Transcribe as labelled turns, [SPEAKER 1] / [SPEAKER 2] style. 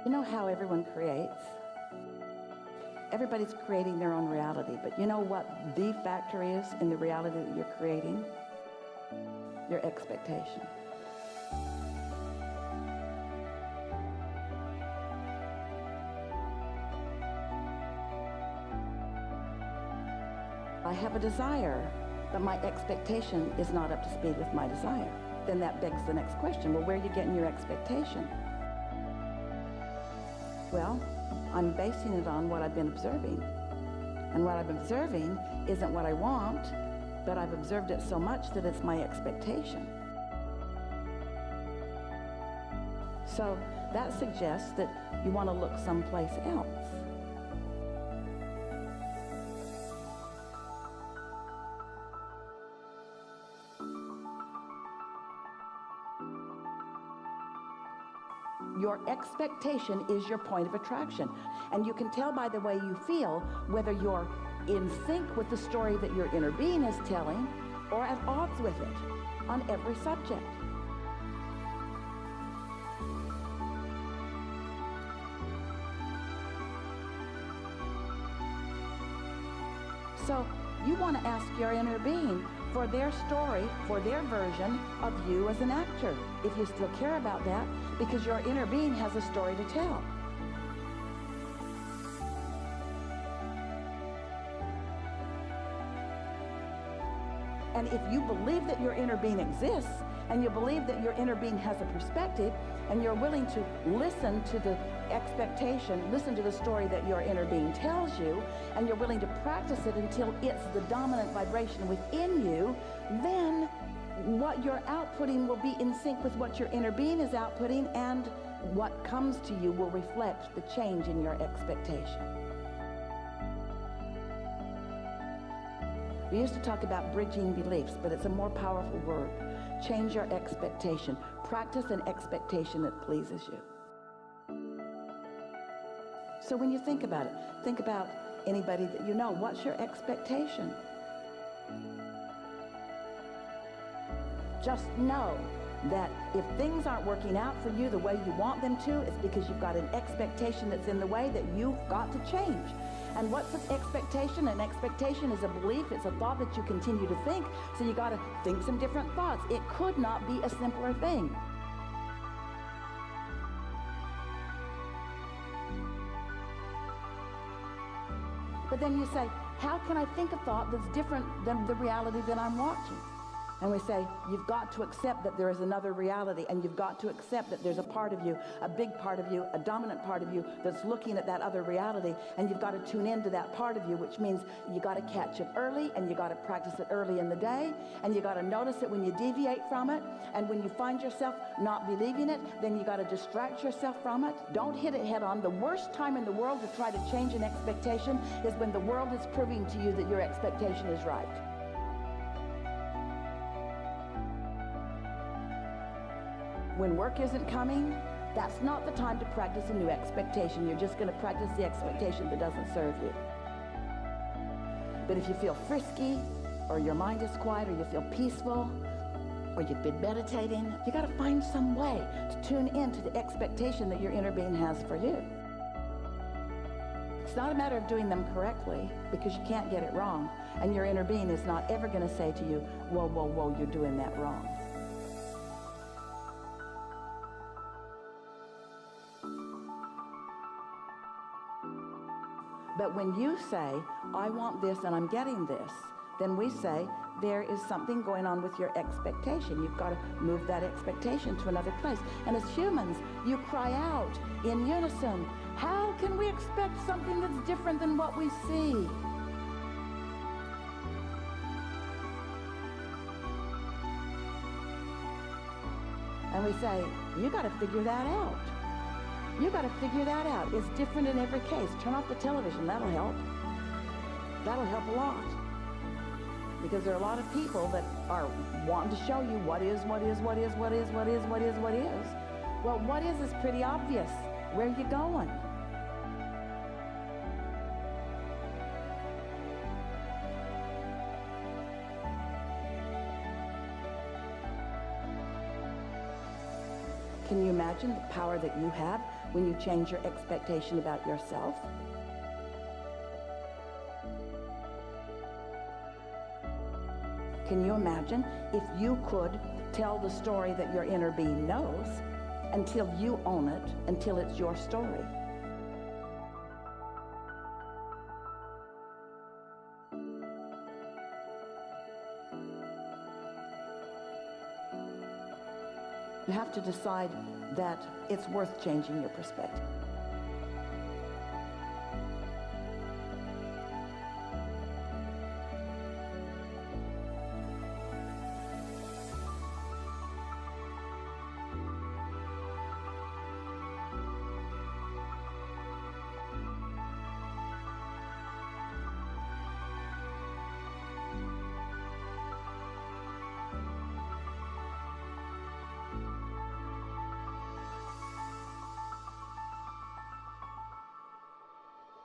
[SPEAKER 1] You know how everyone creates? Everybody's creating their own reality, but you know what the factor is in the reality that you're creating? Your expectation. I have a desire, but my expectation is not up to speed with my desire. Then that begs the next question, well, where are you getting your expectation? Well, I'm basing it on what I've been observing. And what I've been observing isn't what I want, but I've observed it so much that it's my expectation. So that suggests that you want to look someplace else. Your expectation is your point of attraction. And you can tell by the way you feel whether you're in sync with the story that your inner being is telling or at odds with it on every subject. So you want to ask your inner being for their story, for their version of you as an actor, if you still care about that, because your inner being has a story to tell. And if you believe that your inner being exists, and you believe that your inner being has a perspective, and you're willing to listen to the expectation, listen to the story that your inner being tells you, and you're willing to practice it until it's the dominant vibration within you, then what you're outputting will be in sync with what your inner being is outputting, and what comes to you will reflect the change in your expectation. We used to talk about bridging beliefs, but it's a more powerful word. Change your expectation. Practice an expectation that pleases you. So when you think about it, think about anybody that you know. What's your expectation? Just know that if things aren't working out for you the way you want them to, it's because you've got an expectation that's in the way that you've got to change. And what's an expectation? An expectation is a belief. It's a thought that you continue to think. So you got to think some different thoughts. It could not be a simpler thing. But then you say, how can I think a thought that's different than the reality that I'm watching? And we say, you've got to accept that there is another reality, and you've got to accept that there's a part of you, a big part of you, a dominant part of you that's looking at that other reality, and you've got to tune into that part of you, which means you got to catch it early, and you got to practice it early in the day, and you got to notice it when you deviate from it, and when you find yourself not believing it, then you got to distract yourself from it. Don't hit it head on. The worst time in the world to try to change an expectation is when the world is proving to you that your expectation is right. When work isn't coming, that's not the time to practice a new expectation. You're just going to practice the expectation that doesn't serve you. But if you feel frisky, or your mind is quiet, or you feel peaceful, or you've been meditating, you got to find some way to tune into the expectation that your inner being has for you. It's not a matter of doing them correctly, because you can't get it wrong. And your inner being is not ever going to say to you, whoa, whoa, whoa, you're doing that wrong. But when you say, I want this and I'm getting this, then we say, there is something going on with your expectation. You've got to move that expectation to another place. And as humans, you cry out in unison, how can we expect something that's different than what we see? And we say, you got to figure that out. You got to figure that out. It's different in every case. Turn off the television. That'll help. That'll help a lot. Because there are a lot of people that are wanting to show you what is. Well, what is pretty obvious. Where are you going? Can you imagine the power that you have when you change your expectation about yourself? Can you imagine if you could tell the story that your inner being knows until you own it, until it's your story? You have to decide that it's worth changing your perspective.